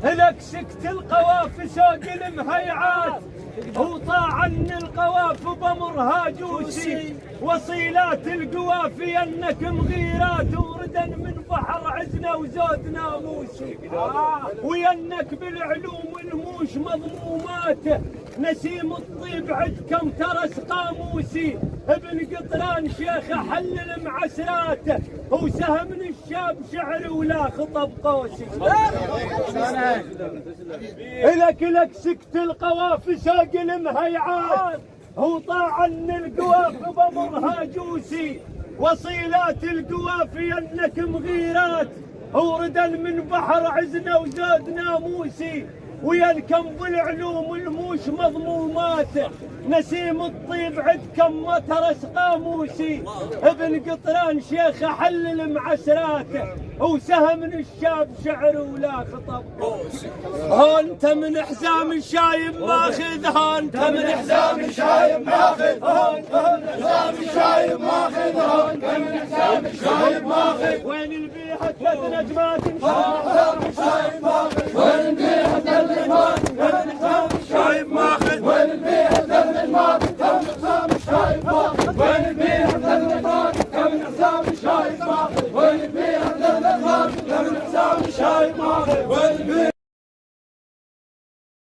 لك سكت القواف ساق المهيعات وطاع عن القواف بمرها جوسي وصيلات القوافي انك مغيرات وردا من بحر عزنا وزودنا موسي وينك بالعلوم الموش مضمومات نسيم الطيب عدكم ترس قاموسي ابن قطران شيخ حل المعسرات وسهم من الشاب شعر ولا خطب قوسي لك سكت القواف ساق المهيعات وطاع عن القواف بمرها جوسي وصيلات القوافي انك مغيرات وردا من بحر عزنا وزودنا موسي وينكم بالعلوم الموش مضمومات نسيم الطيب عدكم مترس قاموسي ابن قطران شيخ حل المعسرات وسهم من الشاب شعر ولا خطب انت من حزام شايب ماخذ انت من حزام شايب ماخذ انت من حزام شايب ماخذ انت من حزام شايب ماخذ وين البيحة ثلاث نجمات حزام شايب ماخذ وين البيحة ثلاث نجمات وين حزام شايب ماخذ وين البيحة ثلاث نجمات كم حزام شايب ماخذ وين البيحة ثلاث نجمات كم حزام شايب ماخذ وين البيحة ثلاث نجمات كم حزام شايب ماخذ